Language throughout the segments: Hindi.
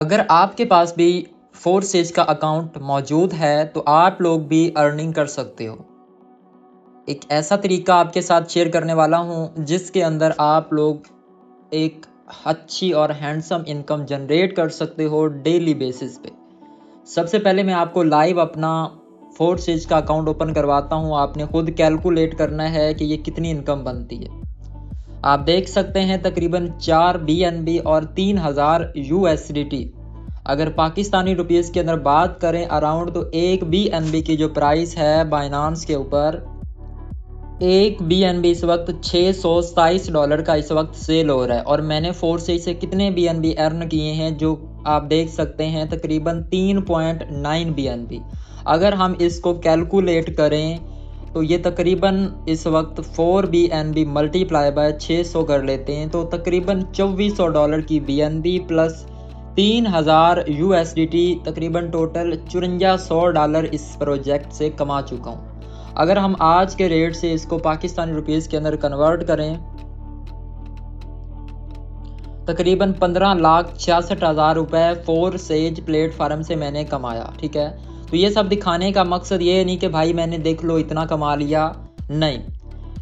अगर आपके पास भी फोर्सेज का अकाउंट मौजूद है तो आप लोग भी अर्निंग कर सकते हो। एक ऐसा तरीका आपके साथ शेयर करने वाला हूँ जिसके अंदर आप लोग एक अच्छी और हैंडसम इनकम जनरेट कर सकते हो डेली बेसिस पे। सबसे पहले मैं आपको लाइव अपना फोर्सेज का अकाउंट ओपन करवाता हूँ। आपने खुद कैलकुलेट करना है कि ये कितनी इनकम बनती है। आप देख सकते हैं तकरीबन 4 BNB और 3000 USDT। अगर पाकिस्तानी रुपीस के अंदर बात करें अराउंड, तो 1 BNB की जो प्राइस है बाइनांस के ऊपर, 1 BNB इस वक्त $627 का इस वक्त सेल हो रहा है। और मैंने फोर्सेज से कितने BNB अर्न किए हैं जो आप देख सकते हैं, तकरीबन 3.9 BNB। अगर हम इसको कैलकुलेट करें तो ये तकरीबन इस वक्त 4 BNB मल्टीप्लाई बाय 600 कर लेते हैं तो तकरीबन $2400 की BNB प्लस 3000 USDT, तकरीबन टोटल $5400 इस प्रोजेक्ट से कमा चुका हूँ। अगर हम आज के रेट से इसको पाकिस्तानी रुपीस के अंदर कन्वर्ट करें, तकरीबन 15,66,000 रुपए फोर्सेज प्लेटफार्म से मैंने कमाया। ठीक है, तो ये सब दिखाने का मकसद ये नहीं कि भाई मैंने देख लो इतना कमा लिया, नहीं।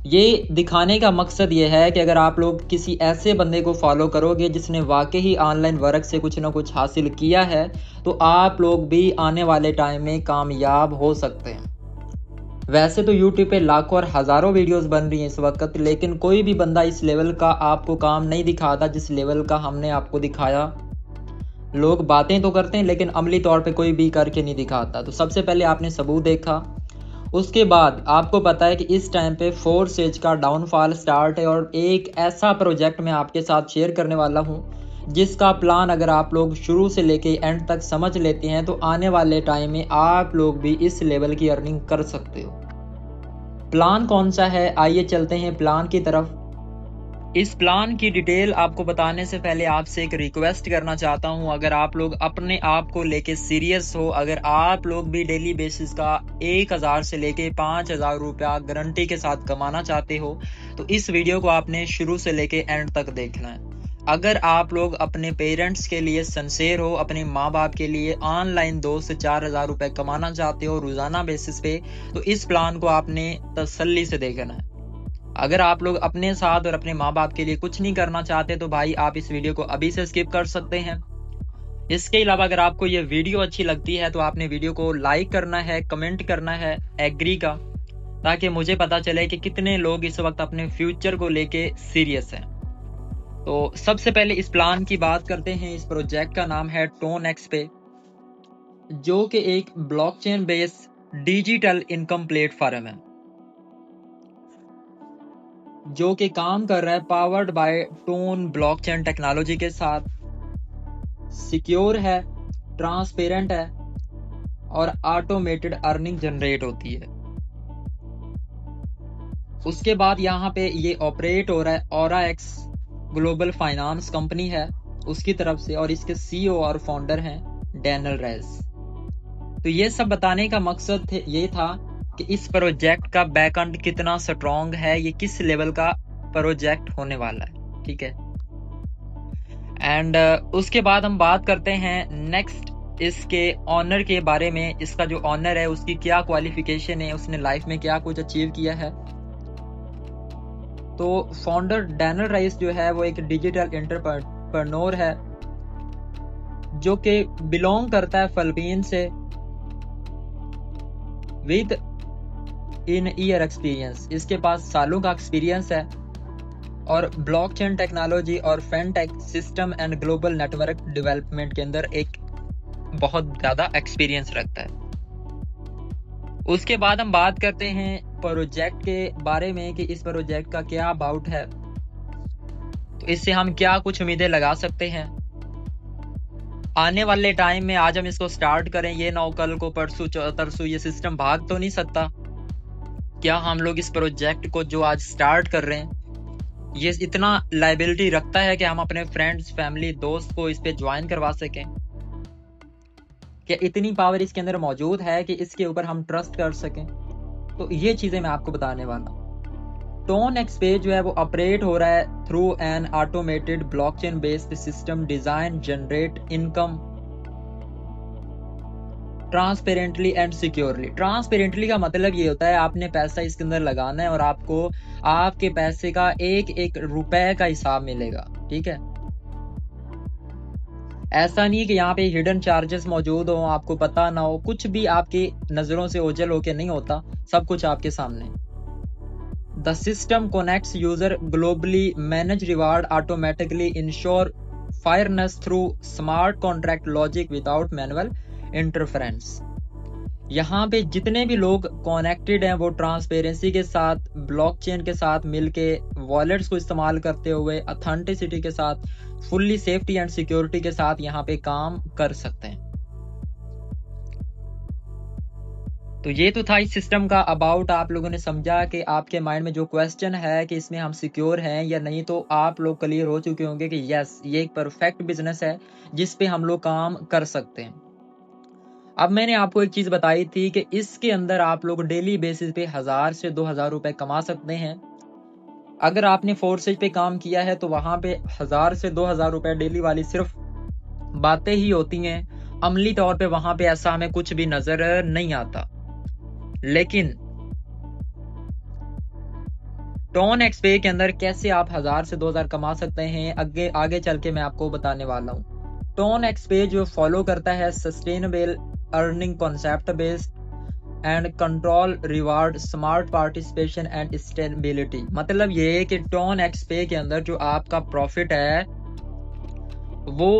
ये दिखाने का मकसद ये है कि अगर आप लोग किसी ऐसे बंदे को फॉलो करोगे जिसने वाकई ही ऑनलाइन वर्क से कुछ ना कुछ हासिल किया है, तो आप लोग भी आने वाले टाइम में कामयाब हो सकते हैं। वैसे तो YouTube पे लाखों और हज़ारों वीडियोस बन रही हैं इस वक्त, लेकिन कोई भी बंदा इस लेवल का आपको काम नहीं दिखाता जिस लेवल का हमने आपको दिखाया। लोग बातें तो करते हैं लेकिन अमली तौर पे कोई भी करके नहीं दिखाता। तो सबसे पहले आपने सबूत देखा, उसके बाद आपको पता है कि इस टाइम पे फोर्सेज का डाउनफॉल स्टार्ट है। और एक ऐसा प्रोजेक्ट मैं आपके साथ शेयर करने वाला हूँ जिसका प्लान अगर आप लोग शुरू से लेके एंड तक समझ लेते हैं तो आने वाले टाइम में आप लोग भी इस लेवल की अर्निंग कर सकते हो। प्लान कौन सा है, आइए चलते हैं प्लान की तरफ। इस प्लान की डिटेल आपको बताने से पहले आपसे एक रिक्वेस्ट करना चाहता हूं। अगर आप लोग अपने आप को लेके सीरियस हो, अगर आप लोग भी डेली बेसिस का 1000 से लेके 5000 रुपया गारंटी के साथ कमाना चाहते हो, तो इस वीडियो को आपने शुरू से लेके एंड तक देखना है। अगर आप लोग अपने पेरेंट्स के लिए सिंसियर हो, अपने माँ बाप के लिए ऑनलाइन 2 से 4000 रुपए कमाना चाहते हो रोजाना बेसिस पे, तो इस प्लान को आपने तसल्ली से देखना है। अगर आप लोग अपने साथ और अपने माँ बाप के लिए कुछ नहीं करना चाहते तो भाई आप इस वीडियो को अभी से स्किप कर सकते हैं। इसके अलावा अगर आपको ये वीडियो अच्छी लगती है तो आपने वीडियो को लाइक करना है, कमेंट करना है एग्री का, ताकि मुझे पता चले कि कितने लोग इस वक्त अपने फ्यूचर को लेके सीरियस हैं। तो सबसे पहले इस प्लान की बात करते हैं। इस प्रोजेक्ट का नाम है टोनएक्स पे, जो कि एक blockchain based digital income platform है जो कि काम कर रहा है powered by tone blockchain technology के साथ। सिक्योर है, ट्रांसपेरेंट है और ऑटोमेटेड अर्निंग जनरेट होती है। उसके बाद यहाँ पे ये ऑपरेट हो रहा है OraX ग्लोबल फाइनेंस कंपनी है उसकी तरफ से, और इसके CEO और फाउंडर हैं डैनियल रेस। तो ये सब बताने का मकसद ये था कि इस प्रोजेक्ट का बैकएंड कितना स्ट्रॉन्ग है, ये किस लेवल का प्रोजेक्ट होने वाला है। ठीक है, एंड उसके बाद हम बात करते हैं नेक्स्ट इसके ऑनर के बारे में। इसका जो ऑनर है उसकी क्या क्वालिफिकेशन है, उसने लाइफ में क्या कुछ अचीव किया है। तो फाउंडर डैनियल राइस जो है वो एक डिजिटल एंटरप्रेन्योर है जो कि बिलोंग करता है फिलीपीन से, विद इन ईयर एक्सपीरियंस। इसके पास सालों का एक्सपीरियंस है और ब्लॉकचेन टेक्नोलॉजी और fintech system and global network development के अंदर एक बहुत ज्यादा एक्सपीरियंस रखता है। उसके बाद हम बात करते हैं प्रोजेक्ट के बारे में कि इस प्रोजेक्ट का क्या अबाउट है, तो इससे हम क्या कुछ उम्मीदें लगा सकते हैं आने वाले टाइम में। आज हम इसको स्टार्ट करें, ये ना हो कल को परसों तरसों ये सिस्टम भाग तो नहीं सकता। क्या हम लोग इस प्रोजेक्ट को जो आज स्टार्ट कर रहे हैं ये इतना लाइबिलिटी रखता है कि हम अपने फ्रेंड्स, फैमिली, दोस्त को इस पे ज्वाइन करवा सकें? क्या इतनी पावर इसके अंदर मौजूद है कि इसके ऊपर हम ट्रस्ट कर सकें? तो ये चीजें मैं आपको बताने वाला हूँ। टोनएक्स पे जो है वो ऑपरेट हो रहा है through an automated blockchain based system design generate income transparently and securely. Transparently का मतलब ये होता है आपने पैसा इसके अंदर लगाना है और आपको आपके पैसे का एक एक रुपए का हिसाब मिलेगा, ठीक है। ऐसा नहीं कि यहाँ पे हिडन चार्जेस मौजूद हो, आपको पता ना हो, कुछ भी आपकी नजरों से ओझल होके नहीं होता, सब कुछ आपके सामने। The system connects user globally, manage reward automatically, ensure fairness through smart contract logic without manual interference। यहाँ पे जितने भी लोग कनेक्टेड हैं वो ट्रांसपेरेंसी के साथ, ब्लॉकचेन के साथ मिलके, वॉलेट्स को इस्तेमाल करते हुए, अथेंटिसिटी के साथ, फुल्ली सेफ्टी एंड सिक्योरिटी के साथ यहाँ पे काम कर सकते हैं। तो ये तो था इस सिस्टम का अबाउट। आप लोगों ने समझा कि आपके माइंड में जो क्वेश्चन है कि इसमें हम सिक्योर हैं या नहीं, तो आप लोग क्लियर हो चुके होंगे कि यस, ये एक परफेक्ट बिजनेस है जिस पे हम लोग काम कर सकते हैं। अब मैंने आपको एक चीज बताई थी कि इसके अंदर आप लोग डेली बेसिस पे 1000 से 2000 रुपए कमा सकते हैं। अगर आपने फोर्सेज पे काम किया है तो वहां पे 1000 से 2000 रुपए डेली वाली सिर्फ बातें ही होती हैं, अमली तौर पे वहां पे ऐसा हमें कुछ भी नजर नहीं आता। लेकिन टोन एक्सपे के अंदर कैसे आप 1000 से 2000 कमा सकते हैं, आगे आगे चल के मैं आपको बताने वाला हूँ। टोन एक्सपे जो फॉलो करता है sustainable earning concept based and control reward smart participation and stability. मतलब ये है कि टोन एक्सपे के अंदर जो आपका प्रॉफिट है वो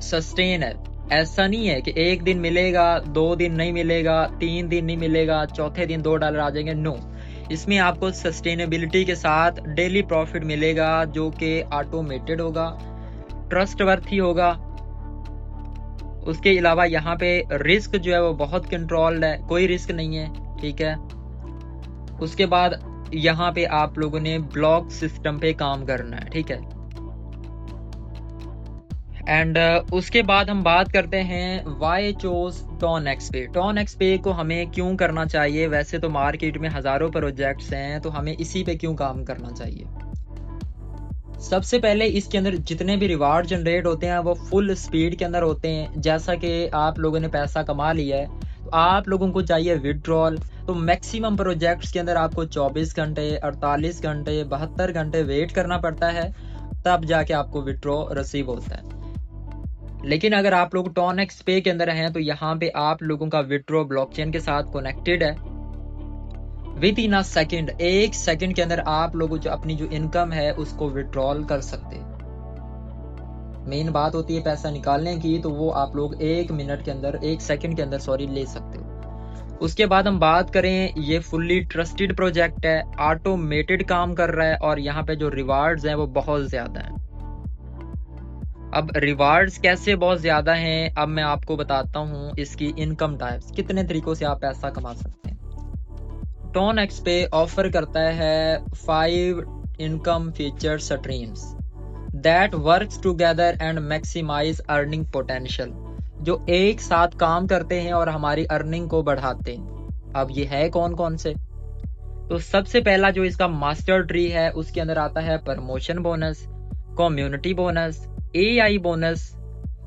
सस्टेन है। ऐसा नहीं है कि एक दिन मिलेगा, 2 दिन नहीं मिलेगा, 3 दिन नहीं मिलेगा, चौथे दिन $2 आ जाएंगे। नो, इसमें आपको सस्टेनेबिलिटी के साथ डेली प्रॉफिट मिलेगा जो कि ऑटोमेटेड होगा, ट्रस्टवर्थी होगा। उसके अलावा यहाँ पे रिस्क जो है वो बहुत कंट्रोल्ड है, कोई रिस्क नहीं है, ठीक है। उसके बाद यहाँ पे आप लोगों ने ब्लॉक सिस्टम पे काम करना है, ठीक है। एंड उसके बाद हम बात करते हैं वाई चोज टोन एक्सपे। टोन एक्सपे को हमें क्यों करना चाहिए। वैसे तो मार्केट में हजारों प्रोजेक्ट्स हैं, तो हमें इसी पे क्यों काम करना चाहिए। सबसे पहले इसके अंदर जितने भी रिवार्ड जनरेट होते हैं वो फुल स्पीड के अंदर होते हैं। जैसा कि आप लोगों ने पैसा कमा लिया है तो आप लोगों को चाहिए विड्रॉल, तो मैक्सिमम प्रोजेक्ट्स के अंदर आपको 24 घंटे, 48 घंटे, 72 घंटे वेट करना पड़ता है, तब जाके आपको विड्रॉ रिसीव होता है। लेकिन अगर आप लोग टोन एक्स पे के अंदर हैं तो यहाँ पे आप लोगों का विड्रॉ ब्लॉकचेन के साथ कनेक्टेड है। With in a second, 1 second के अंदर आप लोग जो अपनी जो इनकम है उसको विड्रॉल कर सकते हैं। मेन बात होती है पैसा निकालने की, तो वो आप लोग 1 मिनट के अंदर, 1 सेकेंड के अंदर सॉरी, ले सकते हो। उसके बाद हम बात करें, ये फुल्ली ट्रस्टेड प्रोजेक्ट है, ऑटोमेटेड काम कर रहा है और यहाँ पे जो रिवार्ड्स हैं वो बहुत ज्यादा हैं। अब रिवार्ड्स कैसे बहुत ज्यादा हैं, अब मैं आपको बताता हूँ इसकी इनकम टाइप्स, कितने तरीकों से आप पैसा कमा सकते हैं। टोन एक्स पे ऑफर करता है 5 income feature streams that works together and maximise earning potential, जो एक साथ काम करते हैं और हमारी अर्निंग को बढ़ाते हैं। अब ये है कौन कौन से। तो सबसे पहला जो इसका मास्टर ट्री है उसके अंदर आता है promotion bonus, community bonus, AI bonus.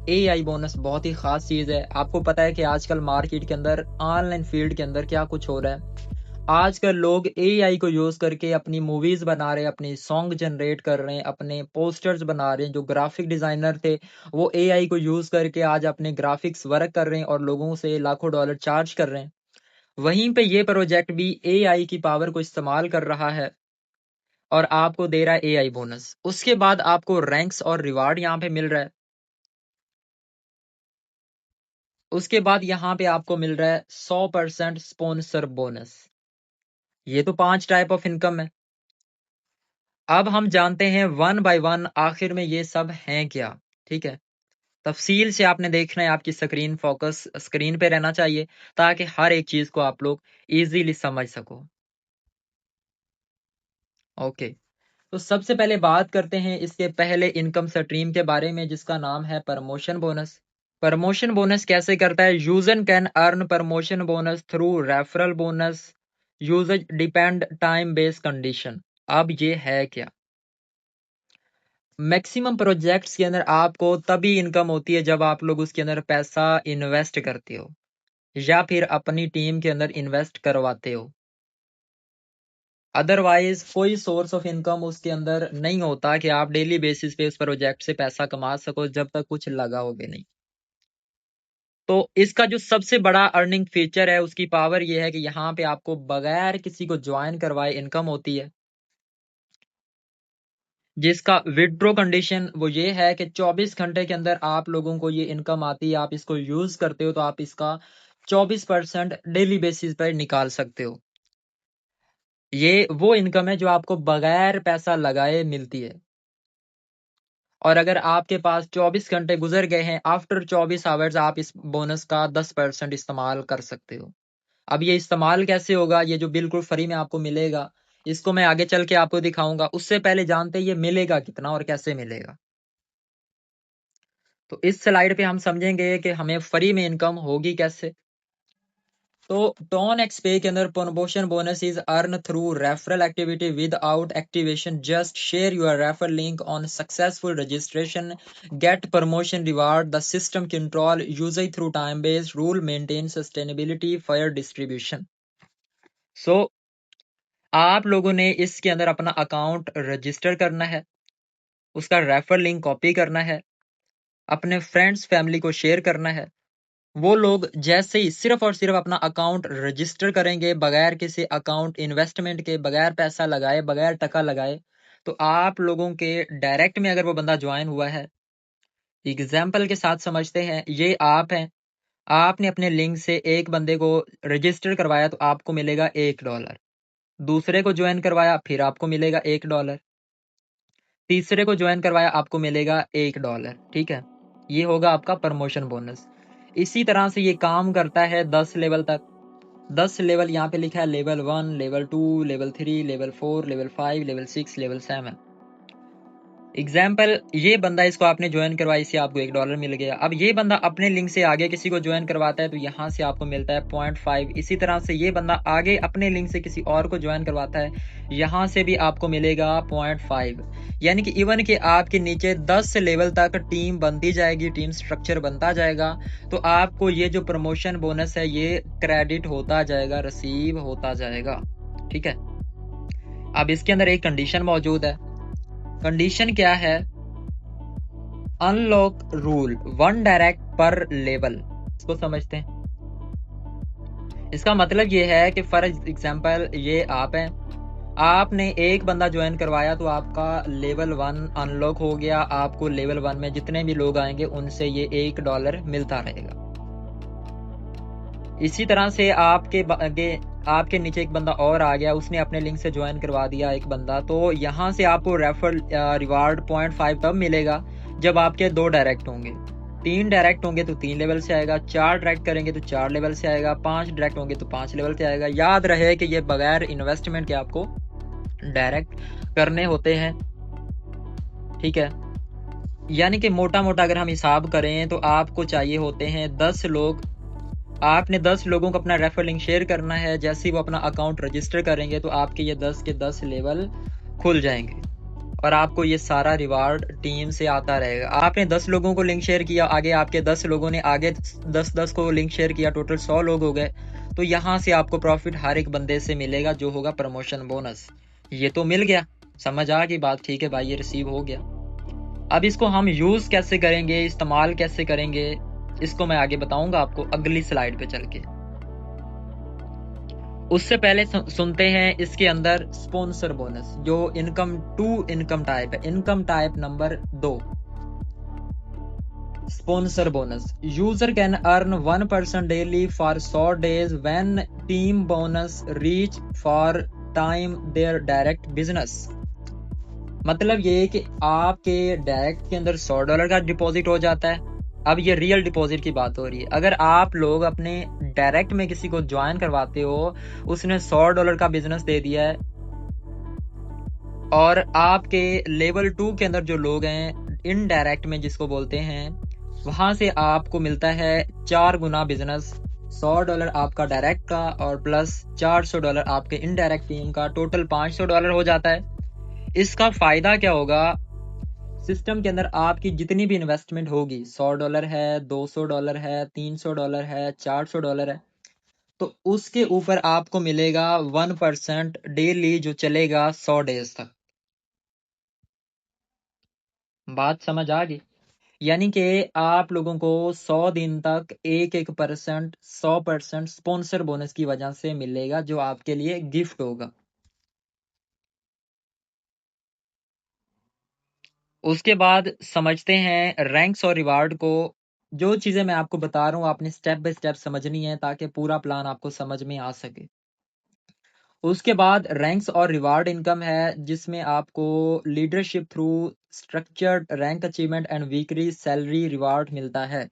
AI bonus बहुत ही खास चीज है। आपको पता है कि आजकल मार्केट के अंदर, ऑनलाइन फील्ड के अंदर क्या कुछ हो रहा है। आजकल लोग एआई को यूज करके अपनी मूवीज बना रहे हैं, अपने सॉन्ग जनरेट कर रहे हैं, अपने पोस्टर्स बना रहे हैं। जो ग्राफिक डिजाइनर थे वो एआई को यूज करके आज अपने ग्राफिक्स वर्क कर रहे हैं और लोगों से लाखों डॉलर चार्ज कर रहे हैं। वहीं पे ये प्रोजेक्ट भी एआई की पावर को इस्तेमाल कर रहा है और आपको दे रहा है एआई बोनस। उसके बाद आपको रैंक्स और रिवार्ड यहाँ पे मिल रहा है। उसके बाद यहाँ पे आपको मिल रहा है 100% स्पॉन्सर बोनस। ये तो 5 टाइप ऑफ इनकम है। अब हम जानते हैं वन बाय वन आखिर में ये सब हैं क्या, ठीक है। तफसील से आपने देखना है, आपकी स्क्रीन फोकस स्क्रीन पे रहना चाहिए ताकि हर एक चीज को आप लोग इजीली समझ सको। ओके, तो सबसे पहले बात करते हैं इसके पहले इनकम स्ट्रीम के बारे में जिसका नाम है प्रमोशन बोनस। प्रमोशन बोनस कैसे करता है। User can earn promotion bonus through referral bonus, user depend time based condition. अब ये है क्या। मैक्सिमम प्रोजेक्ट्स के अंदर आपको तभी इनकम होती है जब आप लोग उसके अंदर पैसा इन्वेस्ट करते हो। या फिर अपनी टीम के अंदर इन्वेस्ट करवाते हो। अदरवाइज कोई सोर्स ऑफ इनकम उसके अंदर नहीं होता कि आप डेली बेसिस पे उस प्रोजेक्ट से पैसा कमा सको जब तक कुछ लगाओगे नहीं। तो इसका जो सबसे बड़ा अर्निंग फीचर है उसकी पावर ये है कि यहाँ पे आपको बगैर किसी को ज्वाइन करवाए इनकम होती है, जिसका विड्रॉ कंडीशन वो ये है कि 24 घंटे के अंदर आप लोगों को ये इनकम आती है, आप इसको यूज करते हो तो आप इसका 24% डेली बेसिस पर निकाल सकते हो। ये वो इनकम है जो आपको बगैर पैसा लगाए मिलती है। और अगर आपके पास 24 घंटे गुजर गए हैं, आफ्टर 24 आवर्स आप इस बोनस का 10% इस्तेमाल कर सकते हो। अब ये इस्तेमाल कैसे होगा, ये जो बिल्कुल फ्री में आपको मिलेगा, इसको मैं आगे चल के आपको दिखाऊंगा। उससे पहले जानते हैं ये मिलेगा कितना और कैसे मिलेगा। तो इस स्लाइड पे हम समझेंगे कि हमें फ्री में इनकम होगी कैसे। तो टॉन एक्सपे के अंदर promotion bonus is earn through referral activity without activation. Just share your refer link on successful registration, get promotion reward. The system control user through time based rule, maintain sustainability, fair distribution. So आप लोगों ने इसके अंदर अपना अकाउंट रजिस्टर करना है, उसका रेफर लिंक कॉपी करना है, अपने फ्रेंड्स फैमिली को शेयर करना है। वो लोग जैसे ही सिर्फ और सिर्फ अपना अकाउंट रजिस्टर करेंगे बगैर किसी अकाउंट इन्वेस्टमेंट के, बगैर पैसा लगाए, बगैर टका लगाए, तो आप लोगों के डायरेक्ट में अगर वो बंदा ज्वाइन हुआ है, एग्जाम्पल के साथ समझते हैं, ये आप हैं, आपने अपने लिंक से एक बंदे को रजिस्टर करवाया तो आपको मिलेगा $1, दूसरे को ज्वाइन करवाया फिर आपको मिलेगा $1, तीसरे को ज्वाइन करवाया आपको मिलेगा $1। ठीक है, ये होगा आपका प्रमोशन बोनस। इसी तरह से ये काम करता है 10 लेवल तक। 10 लेवल यहाँ पे लिखा है, level 1, level 2, level 3, level 4, level 5, level 6, level 7। Example, ये बंदा, इसको आपने ज्वाइन करवाया, इससे आपको $1 मिल गया। अब ये बंदा अपने लिंक से आगे किसी को ज्वाइन करवाता है तो यहाँ से आपको मिलता है 0.5। इसी तरह से ये बंदा आगे अपने लिंक से किसी और को ज्वाइन करवाता है, यहाँ से भी आपको मिलेगा 0.5। यानी कि इवन कि आपके नीचे 10 लेवल तक टीम बनती जाएगी, टीम स्ट्रक्चर बनता जाएगा, तो आपको ये जो प्रमोशन बोनस है ये क्रेडिट होता जाएगा, रिसीव होता जाएगा। ठीक है, अब इसके अंदर एक कंडीशन मौजूद है। कंडीशन क्या है? अनलॉक रूल, 1 डायरेक्ट पर लेवल। इसको समझते हैं। इसका मतलब ये है कि फॉर एग्जांपल ये आप हैं, आपने एक बंदा ज्वाइन करवाया तो आपका लेवल 1 अनलॉक हो गया। आपको लेवल 1 में जितने भी लोग आएंगे उनसे ये $1 मिलता रहेगा। इसी तरह से आपके नीचे एक बंदा और आ गया, उसने अपने लिंक से ज्वाइन करवा दिया एक बंदा, तो यहाँ से आपको रेफर रिवार्ड 0.5 तब मिलेगा जब आपके 2 डायरेक्ट होंगे, 3 डायरेक्ट होंगे तो 3 लेवल से आएगा, 4 डायरेक्ट करेंगे तो 4 लेवल से आएगा, 5 डायरेक्ट होंगे तो 5 लेवल से आएगा। याद रहे कि ये बगैर इन्वेस्टमेंट के आपको डायरेक्ट करने होते हैं। ठीक है, यानी कि मोटा मोटा अगर हम हिसाब करें तो आपको चाहिए होते हैं 10 लोग। आपने 10 लोगों को अपना रेफर लिंक शेयर करना है। जैसे ही वो अपना अकाउंट रजिस्टर करेंगे तो आपके ये 10 के 10 लेवल खुल जाएंगे और आपको ये सारा रिवार्ड टीम से आता रहेगा। आपने 10 लोगों को लिंक शेयर किया, आगे आपके 10 लोगों ने आगे 10 को लिंक शेयर किया, टोटल 100 लोग हो गए। तो यहाँ से आपको प्रॉफिट हर एक बंदे से मिलेगा जो होगा प्रमोशन बोनस। ये तो मिल गया, समझ आ गई बात। ठीक है भाई, ये रिसीव हो गया। अब इसको हम यूज कैसे करेंगे, इस्तेमाल कैसे करेंगे, इसको मैं आगे बताऊंगा आपको अगली स्लाइड पे चल के। उससे पहले सुनते हैं इसके अंदर स्पॉन्सर बोनस, जो इनकम टाइप है। Income type number 2, sponsor bonus. User can earn 1% daily for 100 days when team bonus reach for time their direct business. मतलब ये कि आपके डायरेक्ट के अंदर $100 का डिपॉजिट हो जाता है। अब ये रियल डिपॉजिट की बात हो रही है। अगर आप लोग अपने डायरेक्ट में किसी को ज्वाइन करवाते हो, उसने $100 का बिजनेस दे दिया है, और आपके लेवल 2 के अंदर जो लोग हैं, इनडायरेक्ट में जिसको बोलते हैं, वहां से आपको मिलता है 4 गुना बिजनेस। $100 आपका डायरेक्ट का और प्लस $400 आपके इनडायरेक्ट टीम का, टोटल $500 हो जाता है। इसका फायदा क्या होगा? सिस्टम के अंदर आपकी जितनी भी इन्वेस्टमेंट होगी, $100 है, $200 है, $300 है, $400 है, तो उसके ऊपर आपको मिलेगा 1% डेली, जो चलेगा 100 डेज तक। बात समझ आ गई? यानी कि आप लोगों को 100 दिन तक 1% 100% स्पॉन्सर बोनस की वजह से मिलेगा, जो आपके लिए गिफ्ट होगा। उसके बाद समझते हैं रैंक्स और रिवार्ड को। जो चीजें मैं आपको बता रहा हूँ आपने स्टेप बाय स्टेप समझनी है, ताकि पूरा प्लान आपको समझ में आ सके। उसके बाद रैंक्स और रिवार्ड इनकम है, जिसमें आपको leadership through structured rank achievement and weekly salary reward मिलता है।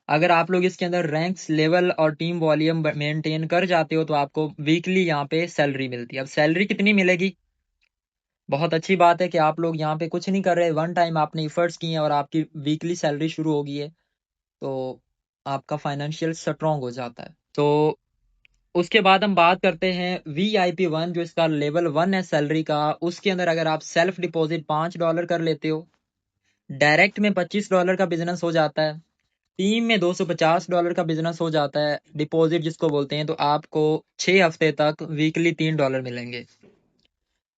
अगर आप लोग इसके अंदर रैंक्स लेवल और टीम वॉल्यूम मेंटेन कर जाते हो, तो आपको वीकली यहाँ पे सैलरी मिलती है। अब सैलरी कितनी मिलेगी? बहुत अच्छी बात है कि आप लोग यहाँ पे कुछ नहीं कर रहे, वन टाइम आपने इफर्ट्स किए हैं और आपकी वीकली सैलरी शुरू हो गई है, तो आपका फाइनेंशियल स्ट्रॉन्ग हो जाता है। तो उसके बाद हम बात करते हैं VIP1, जो इसका लेवल 1 है सैलरी का। उसके अंदर अगर आप सेल्फ डिपॉजिट $5 कर लेते हो, डायरेक्ट में $25 का बिजनेस हो जाता है, टीम में $250 का बिजनेस हो जाता है, डिपॉजिट जिसको बोलते हैं, तो आपको 6 हफ्ते तक वीकली $3 मिलेंगे।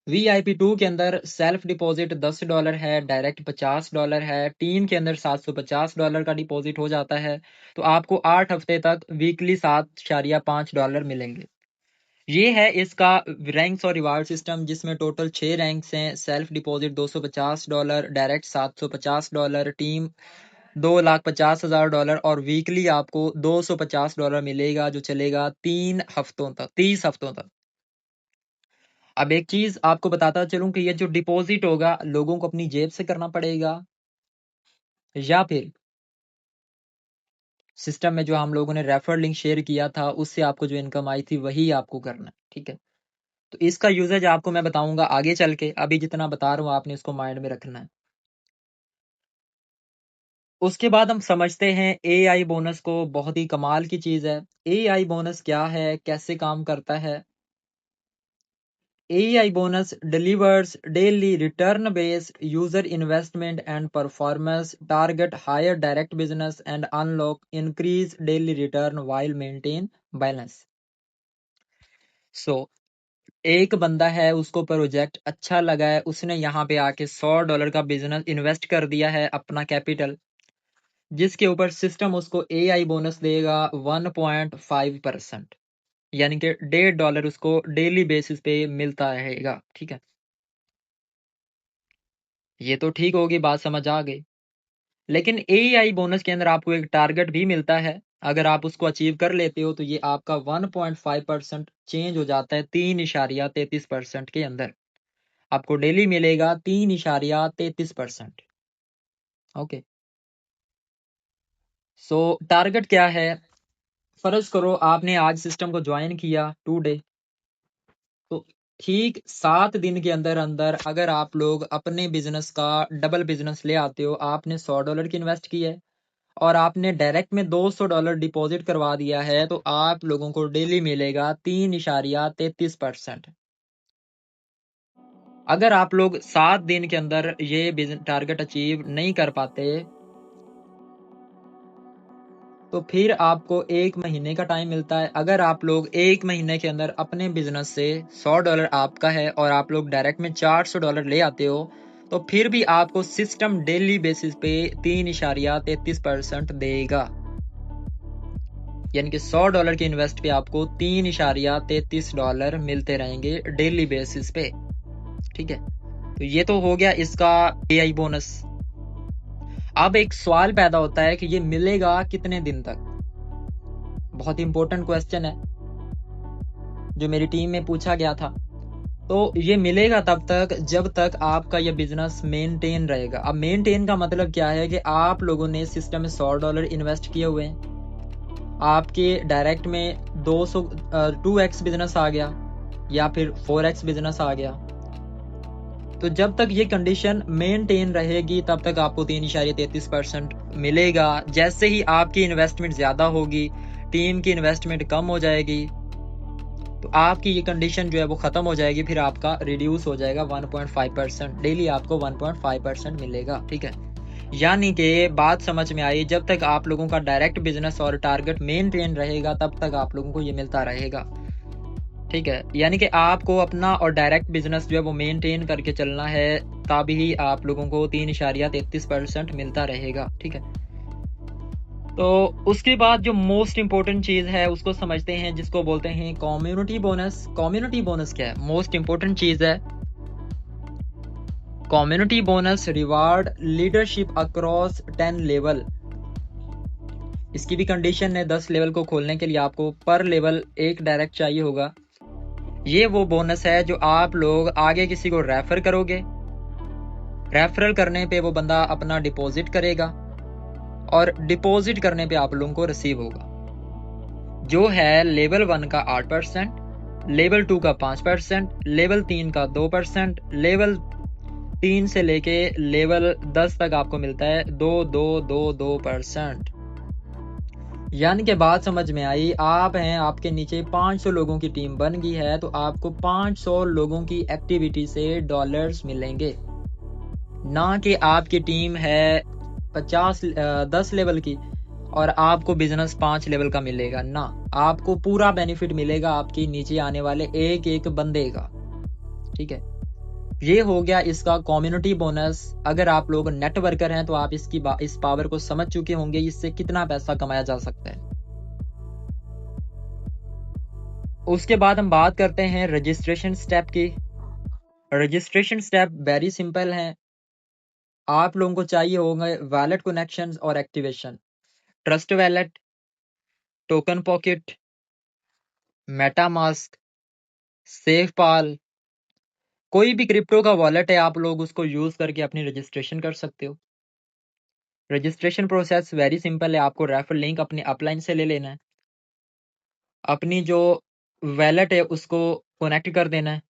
VIP2 के अंदर सेल्फ डिपॉजिट $10 है, डायरेक्ट $50 है, टीम के अंदर $750 का डिपॉजिट हो जाता है, तो आपको 8 हफ्ते तक वीकली $7.5 मिलेंगे। ये है इसका रैंक्स और रिवार्ड सिस्टम, जिसमें टोटल 6 रैंक्स हैं। सेल्फ डिपॉजिट $250, डायरेक्ट $750, टीम $2,50,000 और वीकली आपको $250 मिलेगा, जो चलेगा 3 हफ्तों तक, 30 हफ्तों तक। अब एक चीज आपको बताता चलूं कि ये जो डिपॉजिट होगा, लोगों को अपनी जेब से करना पड़ेगा, या फिर सिस्टम में जो हम लोगों ने रेफर लिंक शेयर किया था, उससे आपको जो इनकम आई थी वही आपको करना है। ठीक है, तो इसका यूजेज आपको मैं बताऊंगा आगे चल के, अभी जितना बता रहा हूं आपने इसको माइंड में रखना है। उसके बाद हम समझते हैं AI बोनस को। बहुत ही कमाल की चीज है। AI बोनस क्या है, कैसे काम करता है? AI bonus delivers daily return-based user investment and performance, target higher direct business and unlock increased daily return while maintain balance. So, एक बंदा है, उसको प्रोजेक्ट अच्छा लगा है, उसने यहाँ पे आके $100 का बिजनेस इन्वेस्ट कर दिया है, अपना कैपिटल, जिसके ऊपर सिस्टम उसको AI बोनस देगा 1.5%, यानी कि $1.5 उसको डेली बेसिस पे मिलता रहेगा। ठीक है, ये तो ठीक होगी, बात समझ आ गई। लेकिन AI बोनस के अंदर आपको एक टारगेट भी मिलता है। अगर आप उसको अचीव कर लेते हो, तो ये आपका 1.5% चेंज हो जाता है 3.33% के अंदर। आपको डेली मिलेगा 3.33%। ओके, सो टारगेट क्या है? फर्ज करो आपने आज सिस्टम को ज्वाइन किया टुडे, तो ठीक 7 दिन के अंदर अंदर अगर आप लोग अपने बिजनेस का डबल बिजनेस ले आते हो, आपने $100 की इन्वेस्ट की है और आपने डायरेक्ट में $200 डिपॉजिट करवा दिया है, तो आप लोगों को डेली मिलेगा 3.33%। अगर आप लोग 7 दिन के अंदर ये टारगेट अचीव नहीं कर पाते, तो फिर आपको 1 महीने का टाइम मिलता है। अगर आप लोग 1 महीने के अंदर अपने बिजनेस से $100 आपका है और आप लोग डायरेक्ट में $400 ले आते हो, तो फिर भी आपको सिस्टम डेली बेसिस पे 3.33% देगा। यानी कि $100 के इन्वेस्ट पे आपको $3.33 मिलते रहेंगे डेली बेसिस पे। ठीक है, तो ये तो हो गया इसका AI बोनस। अब एक सवाल पैदा होता है कि ये मिलेगा कितने दिन तक? बहुत इंपॉर्टेंट क्वेश्चन है, जो मेरी टीम में पूछा गया था। तो ये मिलेगा तब तक जब तक आपका ये बिजनेस मेंटेन रहेगा। अब मेंटेन का मतलब क्या है कि आप लोगों ने सिस्टम में $100 इन्वेस्ट किए हुए हैं, आपके डायरेक्ट में 2x बिजनेस आ गया या फिर 4x बिजनेस आ गया, तो जब तक ये कंडीशन मेंटेन रहेगी तब तक आपको 3.33% मिलेगा। जैसे ही आपकी इन्वेस्टमेंट ज्यादा होगी, टीम की इन्वेस्टमेंट कम हो जाएगी, तो आपकी ये कंडीशन जो है वो ख़त्म हो जाएगी, फिर आपका रिड्यूस हो जाएगा 1.5%। डेली आपको 1.5% मिलेगा, ठीक है। यानी कि बात समझ में आई, जब तक आप लोगों का डायरेक्ट बिजनेस और टारगेट मेंटेन रहेगा तब तक आप लोगों को ये मिलता रहेगा, ठीक है। यानी कि आपको अपना और डायरेक्ट बिजनेस जो है वो मेंटेन करके चलना है, तभी आप लोगों को 3.33% मिलता रहेगा, ठीक है। तो उसके बाद जो मोस्ट इम्पोर्टेंट चीज़ है उसको समझते हैं, जिसको बोलते हैं कम्युनिटी बोनस। कम्युनिटी बोनस क्या है? मोस्ट इम्पोर्टेंट चीज़ है। Community bonus reward leadership across 10 level. इसकी भी कंडीशन है, 10 लेवल को खोलने के लिए आपको पर लेवल एक डायरेक्ट चाहिए होगा। ये वो बोनस है जो आप लोग आगे किसी को रेफर करोगे, रेफरल करने पे वो बंदा अपना डिपॉजिट करेगा और डिपॉजिट करने पे आप लोगों को रिसीव होगा। जो है लेवल 1 का 8%, लेवल 2 का 5%, लेवल 3 का 2%, लेवल 3 से लेके लेवल 10 तक आपको मिलता है 2%। यानी कि बात समझ में आई, आप हैं, आपके नीचे 500 लोगों की टीम बन गई है, तो आपको 500 लोगों की एक्टिविटी से डॉलर्स मिलेंगे, ना कि आपकी टीम है 10 लेवल की और आपको बिजनेस 5 लेवल का मिलेगा ना। आपको पूरा बेनिफिट मिलेगा आपकी नीचे आने वाले एक एक बंदे का, ठीक है। ये हो गया इसका कम्युनिटी बोनस। अगर आप लोग नेटवर्कर हैं तो आप इस पावर को समझ चुके होंगे, इससे कितना पैसा कमाया जा सकता है। उसके बाद हम बात करते हैं रजिस्ट्रेशन स्टेप की। रजिस्ट्रेशन स्टेप वेरी सिंपल है। आप लोगों को चाहिए होंगे वैलेट कनेक्शंस और activation. Trust wallet, token pocket, MetaMask, SafePal, कोई भी क्रिप्टो का वॉलेट है, आप लोग उसको यूज करके अपनी रजिस्ट्रेशन कर सकते हो। रजिस्ट्रेशन प्रोसेस वेरी सिंपल है। आपको रेफर लिंक अपने अपलाइन से ले लेना है, अपनी जो वैलेट है उसको कनेक्ट कर देना है।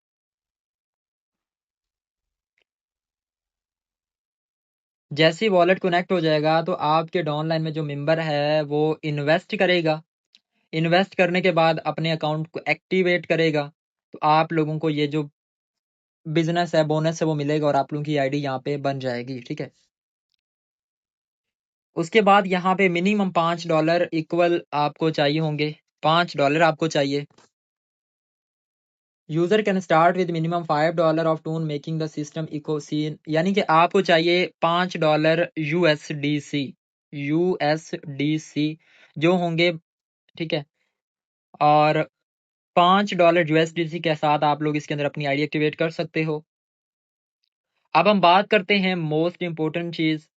जैसे ही वॉलेट कनेक्ट हो जाएगा तो आपके डाउनलाइन में जो मेंबर है वो इन्वेस्ट करेगा। इन्वेस्ट करने के बाद अपने अकाउंट को एक्टिवेट करेगा, तो आप लोगों को ये जो बिजनेस है, बोनस है, वो मिलेगा और आप लोगों की आईडी यहाँ पे बन जाएगी, ठीक है। उसके बाद यहाँ पे मिनिमम $5 इक्वल आपको चाहिए होंगे। $5 आपको चाहिए। User can start with minimum $5 of tune making the system eco scene. यानी कि आपको चाहिए $5 यूएसडीसी जो होंगे, ठीक है। और $5 यूएसडीसी के साथ आप लोग इसके अंदर अपनी आईडी एक्टिवेट कर सकते हो। अब हम बात करते हैं मोस्ट इंपोर्टेंट चीज,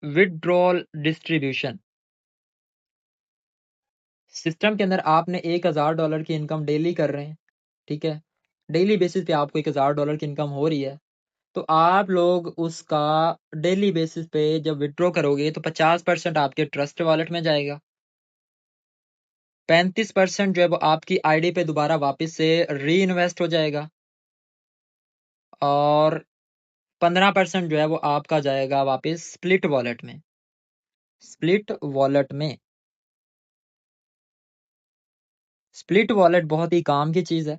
विड्रॉल डिस्ट्रीब्यूशन। सिस्टम के अंदर आपने $1000 की इनकम डेली कर रहे हैं, ठीक है। डेली बेसिस पे आपको $1000 की इनकम हो रही है, तो आप लोग उसका डेली बेसिस पे जब विड्रॉ करोगे तो 50% आपके ट्रस्ट वॉलेट में जाएगा, 35% जो है वो आपकी आईडी पे दोबारा वापस से री इन्वेस्ट हो जाएगा और 15% जो है वो आपका जाएगा वापस स्प्लिट वॉलेट में। स्प्लिट वॉलेट में, स्प्लिट वॉलेट बहुत ही काम की चीज है।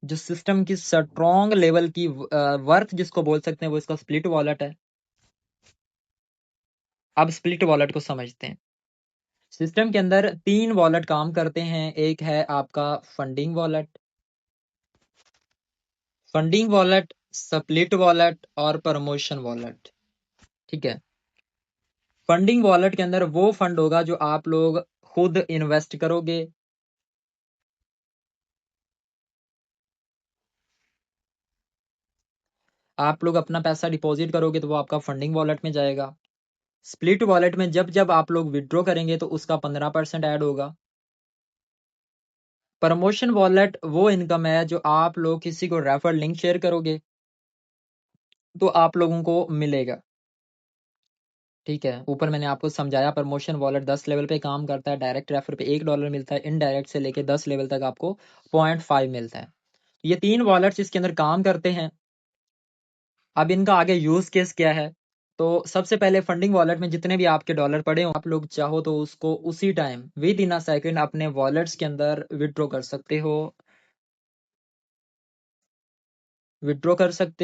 जो सिस्टम की स्ट्रॉन्ग लेवल की वर्थ जिसको बोल सकते हैं वो इसका स्प्लिट वॉलेट है। अब स्प्लिट वॉलेट को समझते हैं। सिस्टम के अंदर 3 वॉलेट काम करते हैं। एक है आपका फंडिंग वॉलेट, स्प्लिट वॉलेट और प्रमोशन वॉलेट, ठीक है। फंडिंग वॉलेट के अंदर वो फंड होगा जो आप लोग खुद इन्वेस्ट करोगे। आप लोग अपना पैसा डिपॉजिट करोगे तो वो आपका फंडिंग वॉलेट में जाएगा। स्प्लिट वॉलेट में जब जब आप लोग विड्रॉ करेंगे तो उसका 15% ऐड होगा। प्रमोशन वॉलेट वो इनकम है जो आप लोग किसी को रेफर लिंक शेयर करोगे तो आप लोगों को मिलेगा, ठीक है। ऊपर मैंने आपको समझाया, प्रमोशन वॉलेट 10 लेवल पे काम करता है। डायरेक्ट रेफर पे $1 मिलता है, इनडायरेक्ट से लेके 10 लेवल तक आपको 0.5 मिलता है। ये 3 वॉलेट्स इसके अंदर काम करते हैं। अब इनका आगे यूज केस क्या है? तो सबसे पहले फंडिंग वॉलेट में जितने भी आपके डॉलर पड़े हो, आप लोग चाहो तो उसको उसी time with in a second अपने वॉलेट्स के अंदर विड्रॉ कर सकते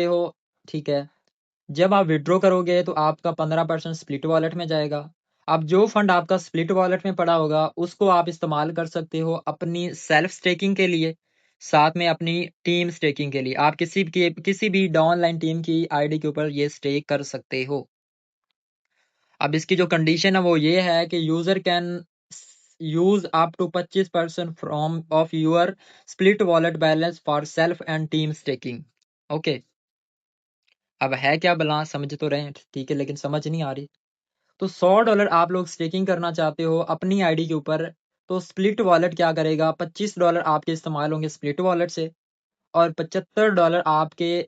हो, ठीक है। जब आप विड्रॉ करोगे तो आपका 15% स्प्लिट वॉलेट में जाएगा। अब जो फंड आपका स्प्लिट वॉलेट में पड़ा होगा उसको आप इस्तेमाल कर सकते हो अपनी सेल्फ स्टेकिंग के लिए, साथ में अपनी टीम स्टेकिंग के लिए। आप किसी भी ऑनलाइन टीम की आईडी के ऊपर ये स्टेक कर सकते हो। अब इसकी जो कंडीशन है वो ये है कि user can use up to 25% from of your split wallet balance for self and team staking. Okay, अब है क्या बला समझ तो रहे हैं, ठीक है, लेकिन समझ नहीं आ रही। तो $100 आप लोग स्टेकिंग करना चाहते हो अपनी आईडी के ऊपर, तो स्प्लिट वॉलेट क्या करेगा, $25 आपके इस्तेमाल होंगे स्प्लिट वॉलेट से, और $75 आपके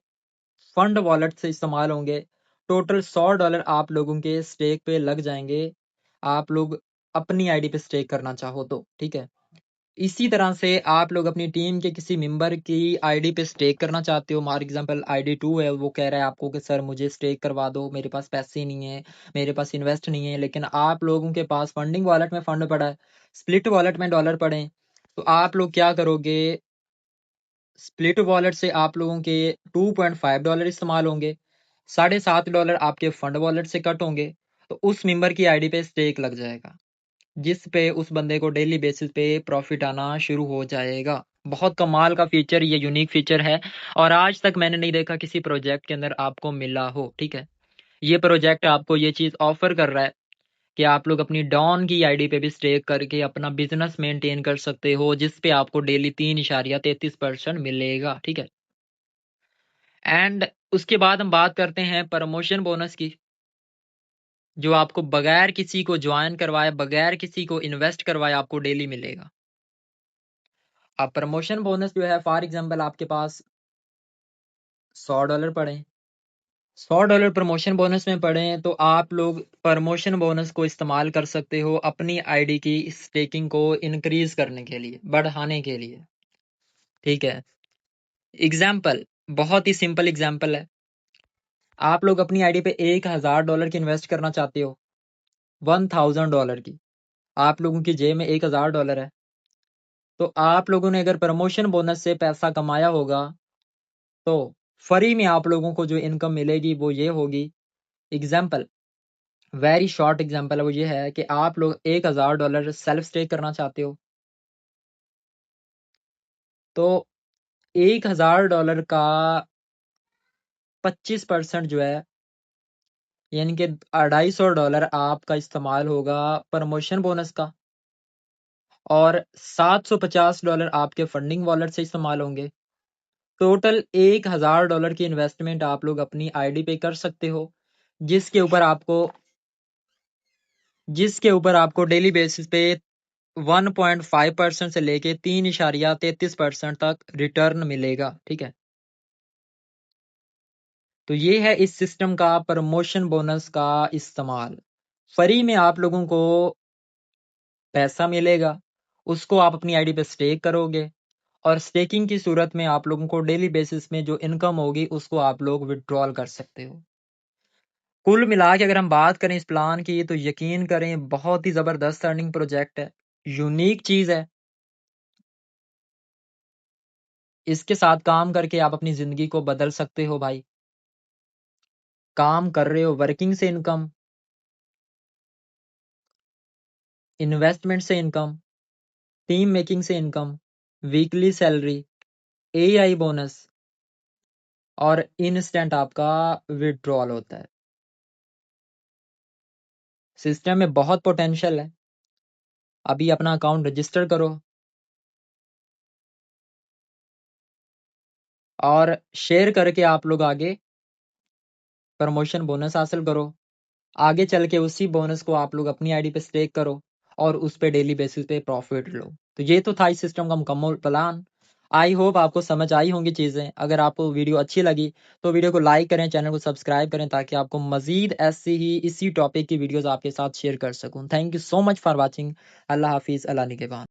फंड वॉलेट से इस्तेमाल होंगे। टोटल $100 आप लोगों के स्टेक पे लग जाएंगे, आप लोग अपनी आईडी पे स्टेक करना चाहो तो, ठीक है। इसी तरह से आप लोग अपनी टीम के किसी मेंबर की आईडी पे स्टेक करना चाहते हो, फॉर एग्जांपल आईडी 2 है, वो कह रहा है आपको कि सर मुझे स्टेक करवा दो, मेरे पास पैसे नहीं है, मेरे पास इन्वेस्ट नहीं है, लेकिन आप लोगों के पास फंडिंग वॉलेट में फंड पड़ा है, स्प्लिट वॉलेट में डॉलर पड़े हैं, तो आप लोग क्या करोगे, स्प्लिट वॉलेट से आप लोगों के $2.5 इस्तेमाल होंगे, $7.5 आपके फंड वॉलेट से कट होंगे, तो उस मेंबर की आईडी पे स्टेक लग जाएगा, जिस पे उस बंदे को डेली बेसिस पे प्रॉफिट आना शुरू हो जाएगा। बहुत कमाल का फीचर, ये यूनिक फीचर है, और आज तक मैंने नहीं देखा किसी प्रोजेक्ट के अंदर आपको मिला हो, ठीक है। ये प्रोजेक्ट आपको ये चीज ऑफर कर रहा है कि आप लोग अपनी डॉन की आईडी पे भी स्टेक करके अपना बिजनेस मेंटेन कर सकते हो, जिस पे आपको डेली 3.33% मिलेगा, ठीक है। एंड उसके बाद हम बात करते हैं प्रमोशन बोनस की, जो आपको बगैर किसी को ज्वाइन करवाए, बगैर किसी को इन्वेस्ट करवाए आपको डेली मिलेगा। अब प्रमोशन बोनस जो है, फॉर एग्जांपल आपके पास $100 पड़े, $100 प्रमोशन बोनस में पड़े हैं, तो आप लोग प्रमोशन बोनस को इस्तेमाल कर सकते हो अपनी आईडी की स्टेकिंग को इंक्रीज करने के लिए, बढ़ाने के लिए, ठीक है। एग्जाम्पल, बहुत ही सिंपल एग्जाम्पल है, आप लोग अपनी आईडी पे $1,000 की इन्वेस्ट करना चाहते हो, $1,000 की, आप लोगों की जेब में $1,000 है, तो आप लोगों ने अगर प्रमोशन बोनस से पैसा कमाया होगा, तो फ्री में आप लोगों को जो इनकम मिलेगी वो ये होगी। एग्जाम्पल, वेरी शॉर्ट एग्जाम्पल है, वो ये है कि आप लोग $1,000 सेल्फ स्टेक करना चाहते हो, तो $1,000 का 25% जो है, यानी कि $250 आपका इस्तेमाल होगा प्रमोशन बोनस का, और $750 आपके फंडिंग वॉलेट से इस्तेमाल होंगे। टोटल $1,000 की इन्वेस्टमेंट आप लोग अपनी आईडी पे कर सकते हो, जिसके ऊपर आपको डेली बेसिस पे 1.5% से लेके 3.33% तक रिटर्न मिलेगा, ठीक है। तो ये है इस सिस्टम का प्रमोशन बोनस का इस्तेमाल। फ्री में आप लोगों को पैसा मिलेगा, उसको आप अपनी आईडी पे स्टेक करोगे, और स्टेकिंग की सूरत में आप लोगों को डेली बेसिस में जो इनकम होगी उसको आप लोग विड्रॉल कर सकते हो। कुल मिला के अगर हम बात करें इस प्लान की, तो यकीन करें बहुत ही जबरदस्त अर्निंग प्रोजेक्ट है, यूनिक चीज है। इसके साथ काम करके आप अपनी जिंदगी को बदल सकते हो भाई। काम कर रहे हो, वर्किंग से इनकम, इन्वेस्टमेंट से इनकम, टीम मेकिंग से income, weekly salary, AI bonus, और इंस्टेंट आपका विड्रॉल होता है। सिस्टम में बहुत पोटेंशियल है। अभी अपना अकाउंट रजिस्टर करो और शेयर करके आप लोग आगे प्रमोशन बोनस हासिल करो। आगे चल के उसी बोनस को आप लोग अपनी आईडी पे स्टेक करो और उस पे डेली बेसिस पे प्रॉफिट लो। तो ये तो था इस सिस्टम का मुकम्मल प्लान। आई होप आपको समझ आई होंगी चीज़ें। अगर आपको वीडियो अच्छी लगी तो वीडियो को लाइक करें, चैनल को सब्सक्राइब करें, ताकि आपको मजीद ऐसी ही इसी टॉपिक की वीडियोस आपके साथ शेयर कर सकूं। Thank you so much for watching. अल्लाह हाफिज़, अल्लाह निगहबान।